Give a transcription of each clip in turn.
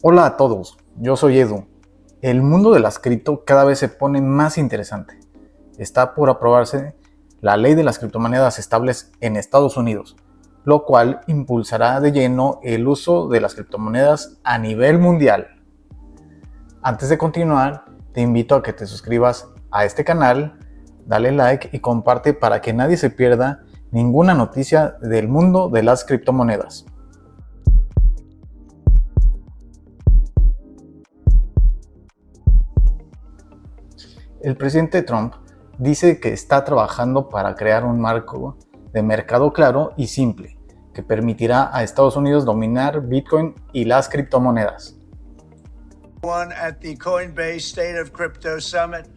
Hola a todos, yo soy Edu. El mundo de las cripto cada vez se pone más interesante. Está por aprobarse la ley de las criptomonedas estables en Estados Unidos, lo cual impulsará de lleno el uso de las criptomonedas a nivel mundial. Antes de continuar, te invito a que te suscribas a este canal, dale like y comparte para que nadie se pierda ninguna noticia del mundo de las criptomonedas. El presidente Trump dice que está trabajando para crear un marco de mercado claro y simple que permitirá a Estados Unidos dominar Bitcoin y las criptomonedas. At the Coinbase State of Crypto Summit,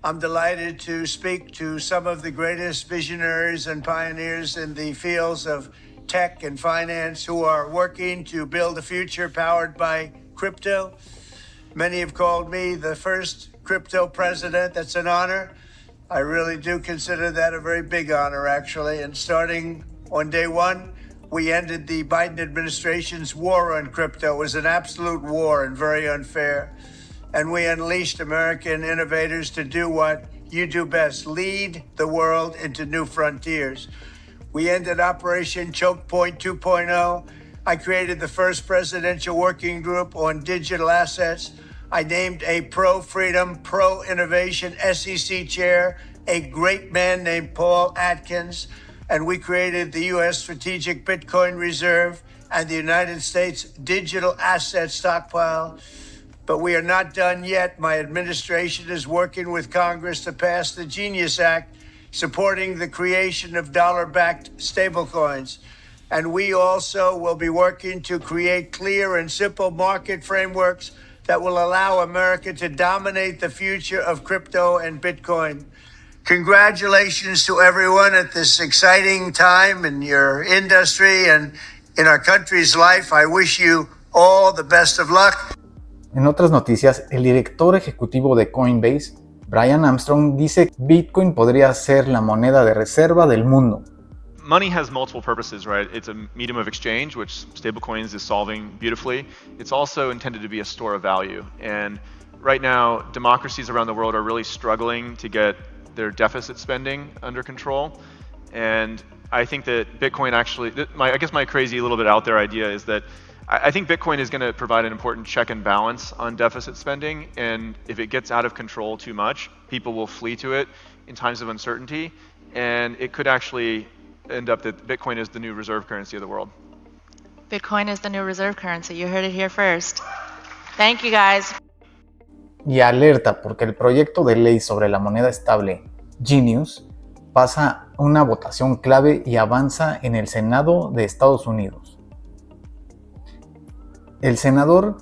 I'm delighted to speak to some of the greatest visionaries and pioneers in the fields of tech and finance who are working to build a future powered by crypto. Many have called me the first crypto president. That's an honor. I really do consider that a very big honor, actually. And starting on day one, we ended the Biden administration's war on crypto. It was an absolute war and very unfair. And we unleashed American innovators to do what you do best, lead the world into new frontiers. We ended Operation Choke Point 2.0. I created the first presidential working group on digital assets. I named a pro-freedom, pro-innovation SEC chair, a great man named Paul Atkins, and we created the U.S. Strategic Bitcoin Reserve and the United States Digital Asset Stockpile. But we are not done yet. My administration is working with Congress to pass the Genius Act, supporting the creation of dollar-backed stablecoins. And we also will be working to create clear and simple market frameworks that will allow America to dominate the future of crypto and Bitcoin. Congratulations to everyone at this exciting time in your industry and in our country's life. I wish you all the best of luck. En otras noticias, el director ejecutivo de Coinbase, Brian Armstrong, dice que Bitcoin podría ser la moneda de reserva del mundo. Money has multiple purposes, right? It's a medium of exchange, which stablecoins is solving beautifully. It's also intended to be a store of value. And right now, democracies around the world are really struggling to get their deficit spending under control. And I think that Bitcoin actually, I guess my crazy little bit out there idea is that I think Bitcoin is going to provide an important check and balance on deficit spending. And if it gets out of control too much, people will flee to it in times of uncertainty. And it could actually end up that Bitcoin is the new reserve currency of the world. Bitcoin is the new reserve currency. You heard it here first. Thank you, guys. Y alerta porque el proyecto de ley sobre la moneda estable, Genius, pasa una votación clave y avanza en el Senado de Estados Unidos. El senador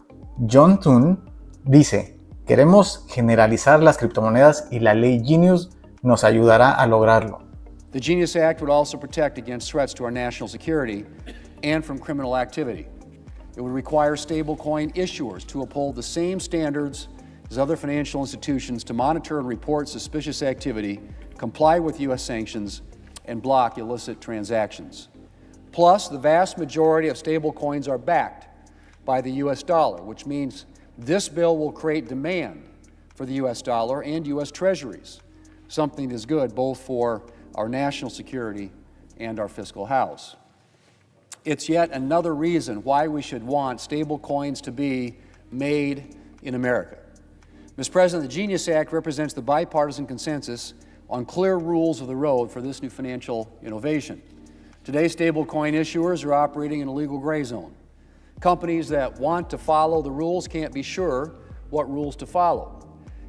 John Thune dice: queremos generalizar las criptomonedas y la ley Genius nos ayudará a lograrlo. The Genius Act would also protect against threats to our national security and from criminal activity. It would require stablecoin issuers to uphold the same standards as other financial institutions to monitor and report suspicious activity, comply with U.S. sanctions, and block illicit transactions. Plus, the vast majority of stablecoins are backed by the U.S. dollar, which means this bill will create demand for the U.S. dollar and U.S. treasuries, something that is good both for our national security and our fiscal house. It's yet another reason why we should want stable coins to be made in America. Mr. President, the Genius Act represents the bipartisan consensus on clear rules of the road for this new financial innovation. Today, stablecoin issuers are operating in a legal gray zone. Companies that want to follow the rules can't be sure what rules to follow.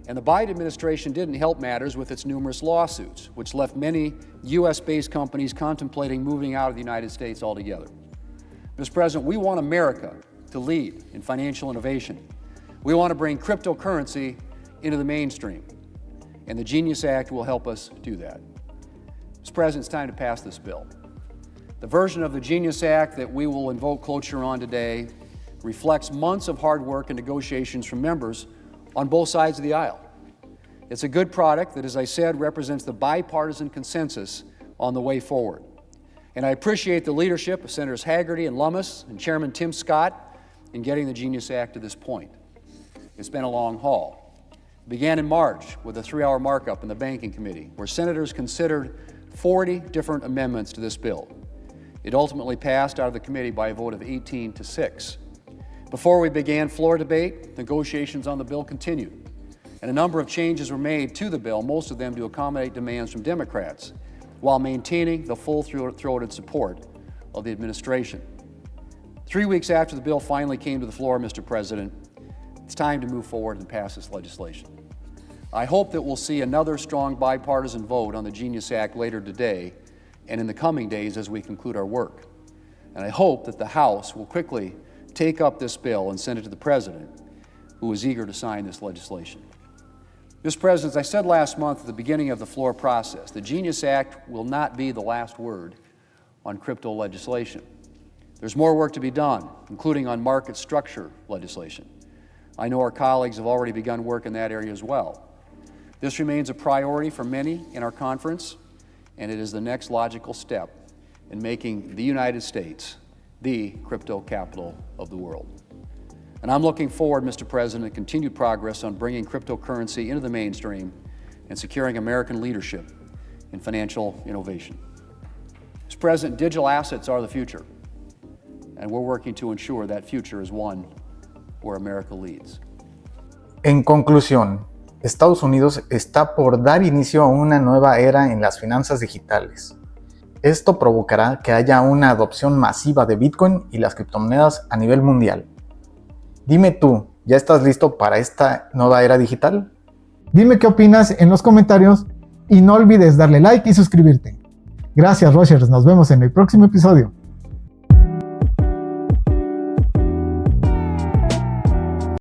And the Biden administration didn't help matters with its numerous lawsuits, which left many U.S.-based companies contemplating moving out of the United States altogether. Mr. President, we want America to lead in financial innovation. We want to bring cryptocurrency into the mainstream, and the Genius Act will help us do that. Mr. President, it's time to pass this bill. The version of the Genius Act that we will invoke cloture on today reflects months of hard work and negotiations from members on both sides of the aisle. It's a good product that, as I said, represents the bipartisan consensus on the way forward. And I appreciate the leadership of Senators Hagerty and Lummis and Chairman Tim Scott in getting the Genius Act to this point. It's been a long haul. It began in March with a 3-hour markup in the Banking Committee, where senators considered 40 different amendments to this bill. It ultimately passed out of the committee by a vote of 18-6. Before we began floor debate, negotiations on the bill continued, and a number of changes were made to the bill, most of them to accommodate demands from Democrats, while maintaining the full-throated support of the administration. 3 weeks after the bill finally came to the floor, Mr. President, it's time to move forward and pass this legislation. I hope that we'll see another strong bipartisan vote on the Genius Act later today and in the coming days as we conclude our work. And I hope that the House will quickly take up this bill and send it to the President, who is eager to sign this legislation. Mr. President, as I said last month at the beginning of the floor process, the Genius Act will not be the last word on crypto legislation. There's more work to be done, including on market structure legislation. I know our colleagues have already begun work in that area as well. This remains a priority for many in our conference, and it is the next logical step in making the United States the crypto capital of the world. And I'm looking forward, Mr. President, to continued progress on bringing cryptocurrency into the mainstream and securing American leadership in financial innovation. Mr. President, digital assets are the future, and we're working to ensure that future is one where America leads. En conclusión, Estados Unidos está por dar inicio a una nueva era en las finanzas digitales. Esto provocará que haya una adopción masiva de Bitcoin y las criptomonedas a nivel mundial. Dime tú, ¿ya estás listo para esta nueva era digital? Dime qué opinas en los comentarios y no olvides darle like y suscribirte. Gracias, Rochers. Nos vemos en el próximo episodio.